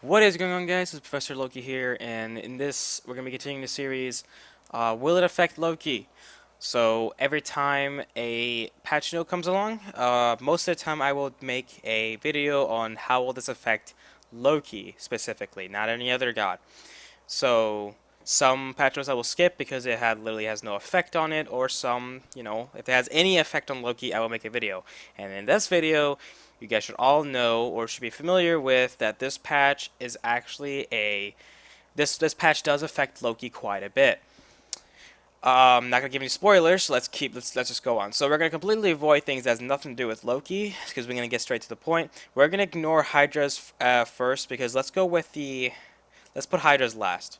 What is going on, guys? It's Professor Loki here, and in this, we're going to be continuing the series, Will It Affect Loki? So, every time a patch note comes along, most of the time I will make a video on how will this affect Loki, specifically, not any other god. So, some patch notes I will skip because it literally has no effect on it, or some, if it has any effect on Loki, I will make a video. And in this video, you guys should all know or should be familiar with that this patch is actually this patch does affect Loki quite a bit. I'm not gonna give any spoilers, so let's just go on. So we're gonna completely avoid things that has nothing to do with Loki because we're gonna get straight to the point. We're gonna ignore Hydra's first because let's put Hydra's last.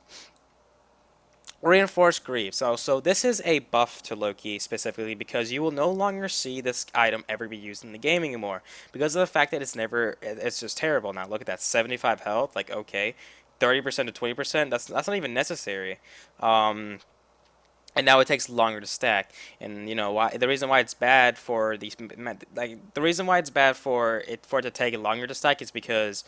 Reinforced Grief. So this is a buff to Loki specifically because you will no longer see this item ever be used in the game anymore because of the fact that it's just terrible now. Look at that, 75 health. Like, okay, 30% to 20%. That's not even necessary. And now it takes longer to stack. And you know why? The reason why it's bad for the reason why it's bad for it to take longer to stack is because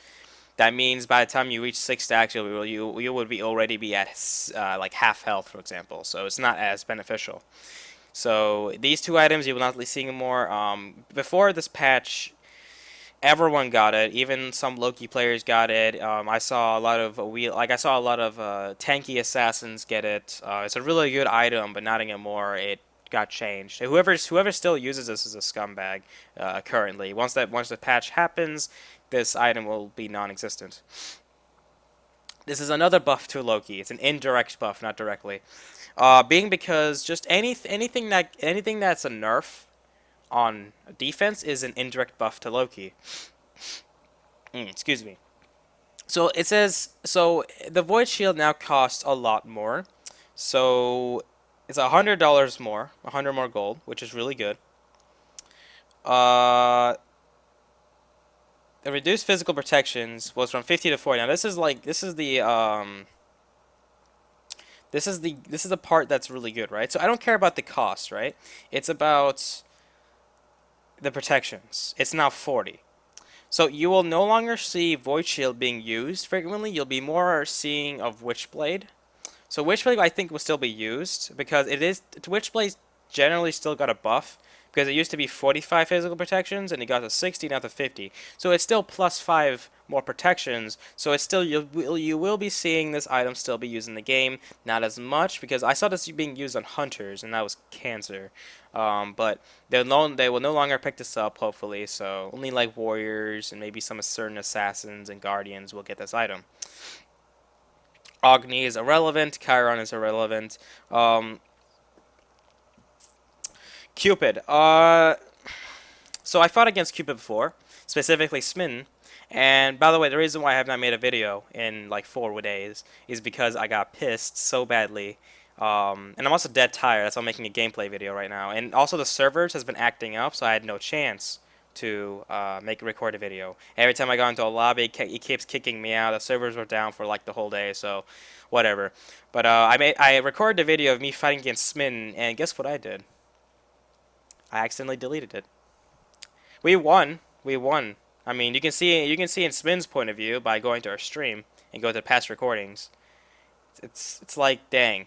that means by the time you reach 6 stacks, you would be already be at like half health, for example. So it's not as beneficial. So these two items you will not be seeing more. Before this patch, everyone got it. Even some Loki players got it. I saw a lot of tanky assassins get it. It's a really good item, but not anymore. It got changed. Whoever still uses this is a scumbag currently. Once the patch happens, this item will be non-existent. This is another buff to Loki. It's an indirect buff, not directly. Being because just anything that's a nerf on defense is an indirect buff to Loki. Excuse me. So it says the Void Shield now costs a lot more. So it's $100 more, 100 more gold, which is really good. The reduced physical protections was from 50 to 40. Now this is the part that's really good, right? So I don't care about the cost, right? It's about the protections. It's now 40. So you will no longer see Void Shield being used frequently. You'll be more seeing of Witchblade. So Witchblade I think will still be used because Witchblade generally still got a buff because it used to be 45 physical protections and it got to 60 now to 50. So it's still plus 5 more protections. So it's still you will be seeing this item still be used in the game, not as much because I saw this being used on hunters and that was cancer. But they will no longer pick this up hopefully. So only like warriors and maybe some certain assassins and guardians will get this item. Agni is irrelevant. Chiron is irrelevant. Cupid. So I fought against Cupid before, specifically Smitten. And by the way, the reason why I have not made a video in like 4 days is because I got pissed so badly. And I'm also dead tired. That's why I'm making a gameplay video right now. And also the servers has been acting up, so I had no chance to record a video. Every time I got into a lobby, it keeps kicking me out. The servers were down for like the whole day, so whatever. But I recorded a video of me fighting against Smitten, and guess what I did? I accidentally deleted it. We won. We won. I mean, you can see in Smin's point of view by going to our stream and go to past recordings. It's like, dang.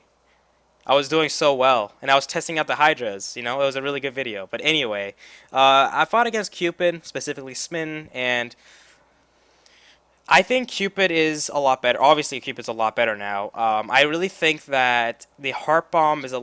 I was doing so well, and I was testing out the Hydras. You know, it was a really good video. But anyway, I fought against Cupid, specifically Smin, and I think Cupid is a lot better. Obviously, Cupid's a lot better now. I really think that the Heart Bomb is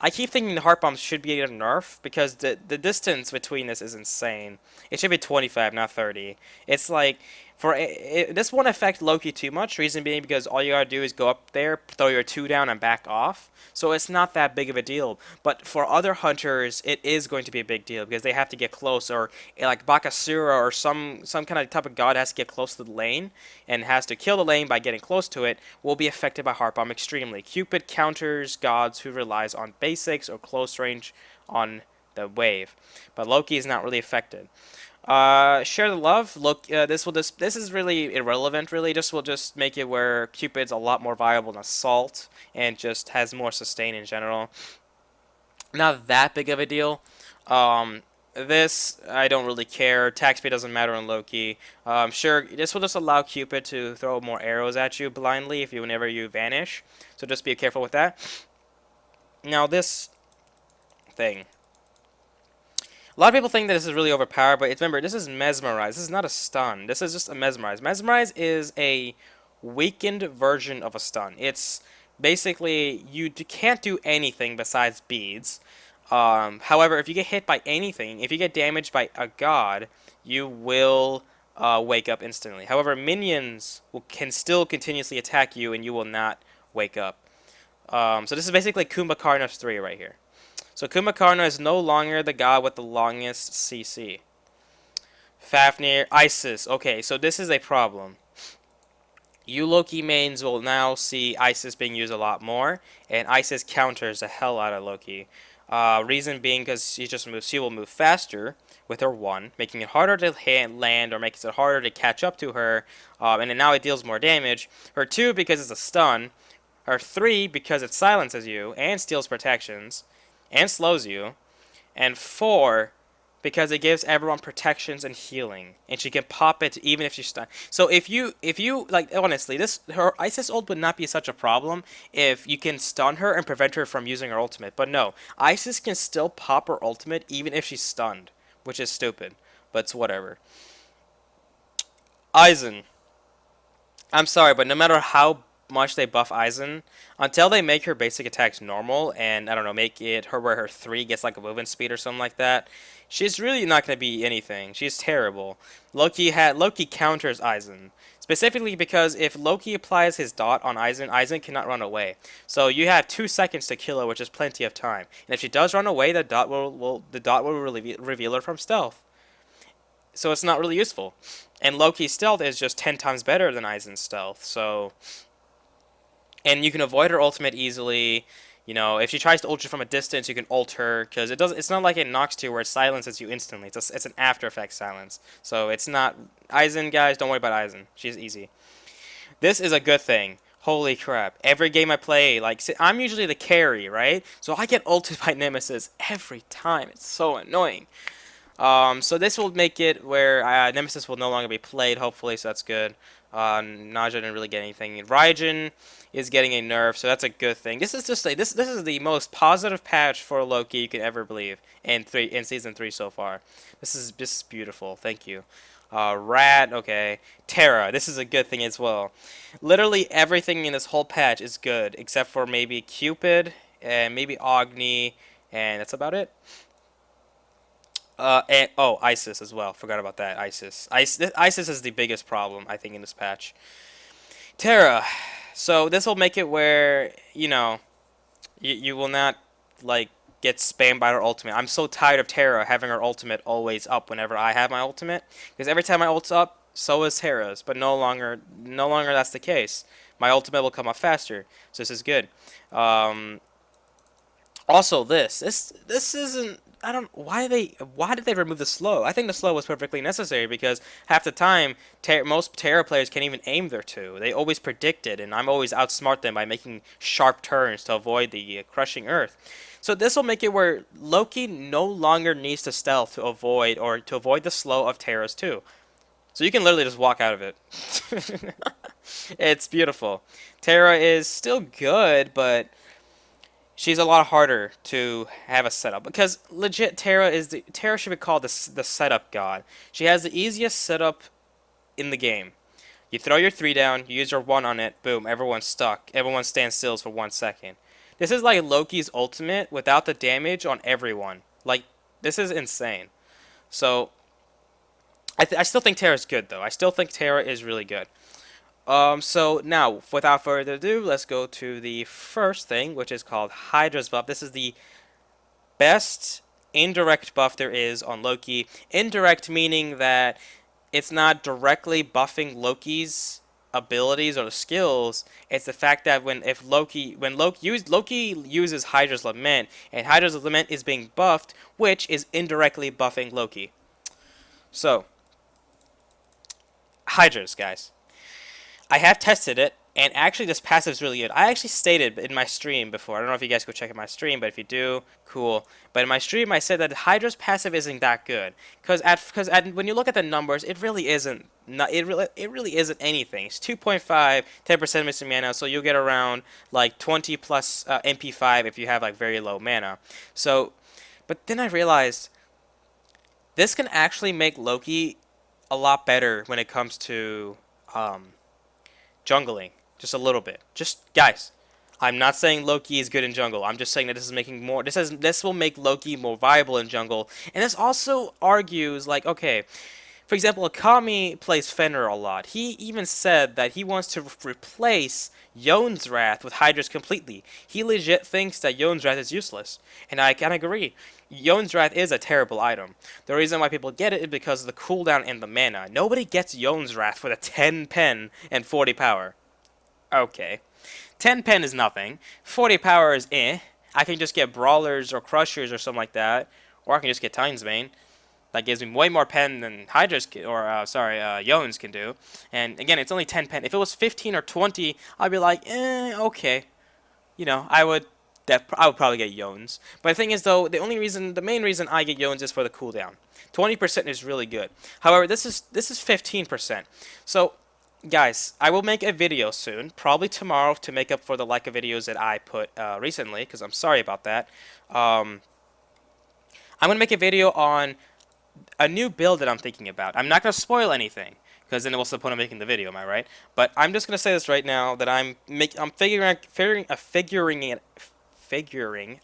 I keep thinking the Heart Bomb should be a nerf because the distance between this is insane. It should be 25, not 30. It's like this won't affect Loki too much. Reason being because all you gotta do is go up there, throw your 2 down, and back off. So it's not that big of a deal. But for other hunters, it is going to be a big deal because they have to get close, or like Bakasura or some kind of type of god has to get close to the lane and has to kill the lane by getting close to it. Will be affected by Heart Bomb extremely. Cupid counters gods who relies on basics or close range on the wave, but Loki is not really affected. Share the love. Look, this is really irrelevant. Really, this will just make it where Cupid's a lot more viable in assault and just has more sustain in general. Not that big of a deal. This, I don't really care. Attack speed doesn't matter on Loki. Sure, this will just allow Cupid to throw more arrows at you blindly if you whenever you vanish. So just be careful with that. Now this thing. A lot of people think that this is really overpowered, but remember, this is Mesmerize. This is not a stun. This is just a Mesmerize. Mesmerize is a weakened version of a stun. It's basically, you can't do anything besides beads. However, if you get hit by anything, if you get damaged by a god, you will wake up instantly. However, minions can still continuously attack you, and you will not wake up. So this is basically Kumbhakarna's 3 right here. So Kumbhakarna is no longer the god with the longest CC. Fafnir, Isis. Okay, so this is a problem. You Loki mains will now see Isis being used a lot more, and Isis counters the hell out of Loki. Reason being because she will move faster with her 1, making it harder to land or makes it harder to catch up to her, and then now it deals more damage. Her 2 because it's a stun. Her 3 because it silences you and steals protections and slows you, and 4 because it gives everyone protections and healing, and she can pop it even if she's stunned. So if you like, honestly, her Isis ult would not be such a problem if you can stun her and prevent her from using her ultimate. But no, Isis can still pop her ultimate even if she's stunned, which is stupid, but it's whatever. Aizen. I'm sorry, but no matter how much they buff Aizen, until they make her basic attacks normal and, I don't know, make it her where her 3 gets like a movement speed or something like that, she's really not going to be anything. She's terrible. Loki counters Aizen, specifically because if Loki applies his dot on Aizen, Aizen cannot run away. So you have 2 seconds to kill her, which is plenty of time. And if she does run away, the dot will reveal her from stealth. So it's not really useful. And Loki's stealth is just 10 times better than Aizen's stealth. So, and you can avoid her ultimate easily. You know, if she tries to ult you from a distance, you can ult her, because it's not like it knocks 2 where it silences you instantly. It's an after effect silence. So it's not Aizen, guys. Don't worry about Aizen. She's easy. This is a good thing. Holy crap! Every game I play, like, I'm usually the carry, right? So I get ulted by Nemesis every time. It's so annoying. So this will make it where Nemesis will no longer be played, hopefully, so that's good. Naja didn't really get anything. Raijin is getting a nerf, so that's a good thing. This is just this is the most positive patch for Loki you can ever believe in season 3 so far. This is just beautiful. Thank you. Rat, okay. Terra, this is a good thing as well. Literally everything in this whole patch is good, except for maybe Cupid and maybe Agni, and that's about it. And Isis as well. Forgot about that. Isis is the biggest problem, I think, in this patch. Terra. So this will make it where, you know, you will not, like, get spammed by her ultimate. I'm so tired of Terra having her ultimate always up whenever I have my ultimate, because every time my ult's up, so is Terra's. But no longer that's the case. My ultimate will come up faster, so this is good. Also, this isn't. I don't. Why did they remove the slow? I think the slow was perfectly necessary because half the time most Terra players can't even aim their 2. They always predict it, and I'm always outsmart them by making sharp turns to avoid the crushing earth. So this will make it where Loki no longer needs to stealth to avoid the slow of Terra's 2. So you can literally just walk out of it. It's beautiful. Terra is still good, but she's a lot harder to have a setup because legit Terra should be called the setup god. She has the easiest setup in the game. You throw your 3 down, you use your 1 on it, boom, everyone's stuck. Everyone stands still for 1 second. This is like Loki's ultimate without the damage on everyone. Like, this is insane. So I still think Terra's good though. I still think Terra is really good. So now, without further ado, let's go to the first thing, which is called Hydra's buff. This is the best indirect buff there is on Loki. Indirect meaning that it's not directly buffing Loki's abilities or skills. It's the fact that when Loki uses Hydra's Lament, and Hydra's Lament is being buffed, which is indirectly buffing Loki. So, Hydra's, guys. I have tested it. And actually, this passive is really good. I actually stated in my stream before. I don't know if you guys go check out my stream, but if you do, cool. But in my stream, I said that Hydra's passive isn't that good because when you look at the numbers, it really isn't. It really isn't anything. It's 2.5, 10% missing mana, so you'll get around like 20 plus MP5 if you have like very low mana. So, but then I realized this can actually make Loki a lot better when it comes to jungling. Just a little bit. Just guys, I'm not saying Loki is good in jungle. I'm just saying that this is making more. This will make Loki more viable in jungle, and this also argues like, okay, for example, Akami plays Fenrir a lot. He even said that he wants to replace Yon's Wrath with Hydra's completely. He legit thinks that Yon's Wrath is useless, and I can agree. Yon's Wrath is a terrible item. The reason why people get it is because of the cooldown and the mana. Nobody gets Yon's Wrath with a 10 pen and 40 power. Okay. 10 pen is nothing. 40 power is eh. I can just get Brawlers or Crushers or something like that. Or I can just get Titan's Bane. That gives me way more pen than Hydra's Yon's can do. And again, it's only 10 pen. If it was 15 or 20, I'd be like, okay. You know, I would probably get Yon's. But the thing is, though, the main reason I get Yon's is for the cooldown. 20% is really good. However, this is 15%. So, guys, I will make a video soon, probably tomorrow, to make up for the lack of videos that I put recently, because I'm sorry about that. I'm going to make a video on a new build that I'm thinking about. I'm not going to spoil anything, because then what's the point of making the video, am I right? But I'm just going to say this right now, that I'm figuring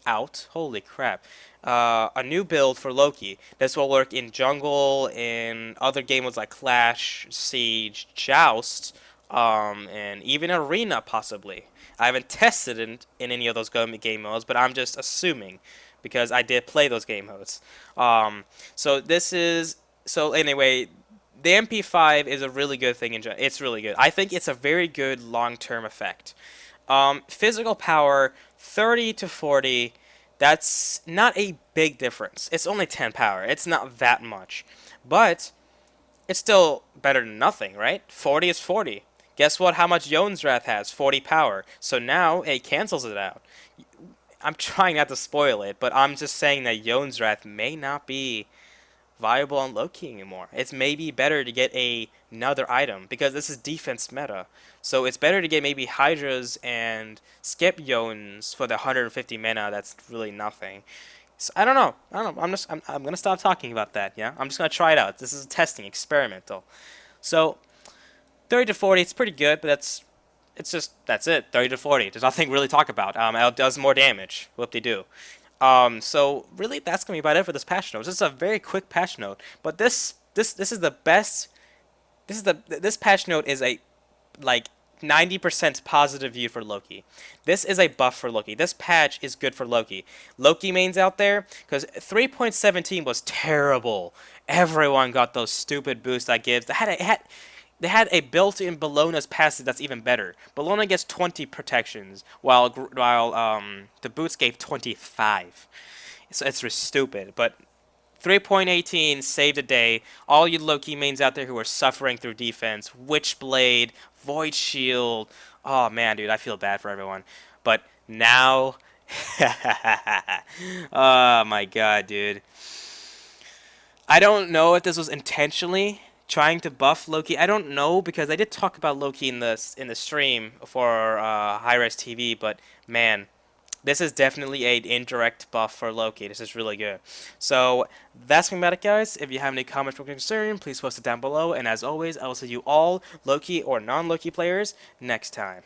out, holy crap, a new build for Loki. This will work in jungle, in other game modes like Clash, Siege, Joust, and even Arena possibly. I haven't tested in any of those game modes, but I'm just assuming because I did play those game modes. So anyway, the MP5 is a really good thing. It's really good. I think it's a very good long-term effect. Physical power, 30 to 40, that's not a big difference. It's only 10 power. It's not that much. But it's still better than nothing, right? 40 is 40. Guess what? How much Yon's Wrath has? 40 power. So now it cancels it out. I'm trying not to spoil it, but I'm just saying that Yon's Wrath may not be viable on Loki anymore. It's maybe better to get another item because this is defense meta. So it's better to get maybe Hydra's and skip Yon's for the 150 mana. That's really nothing. So I don't know. I'm gonna stop talking about that. Yeah, I'm just gonna try it out. This is testing, experimental. So 30 to 40, it's pretty good, but that's it. 30 to 40. There's nothing really to talk about. It does more damage. Whoop-de-doo. So really, that's gonna be about it for this patch note. This is a very quick patch note, but this is the best. This patch note is a like 90% positive view for Loki. This is a buff for Loki. This patch is good for Loki. Loki mains out there, because 3.17 was terrible. Everyone got those stupid boosts that gives. They had a built-in Bellona's passive that's even better. Bellona gets 20 protections, while the boots gave 25. So it's just stupid. But 3.18 saved the day. All you Loki mains out there who are suffering through defense, Witchblade, Void Shield. Oh man, dude, I feel bad for everyone. But now, oh my god, dude. I don't know if this was intentionally trying to buff Loki. I don't know because I did talk about Loki in the stream for Hi-Res TV, but man, this is definitely an indirect buff for Loki. This is really good. So that's about it, guys. If you have any comments or concern, please post it down below. And as always, I will see you all, Loki or non-Loki players, next time.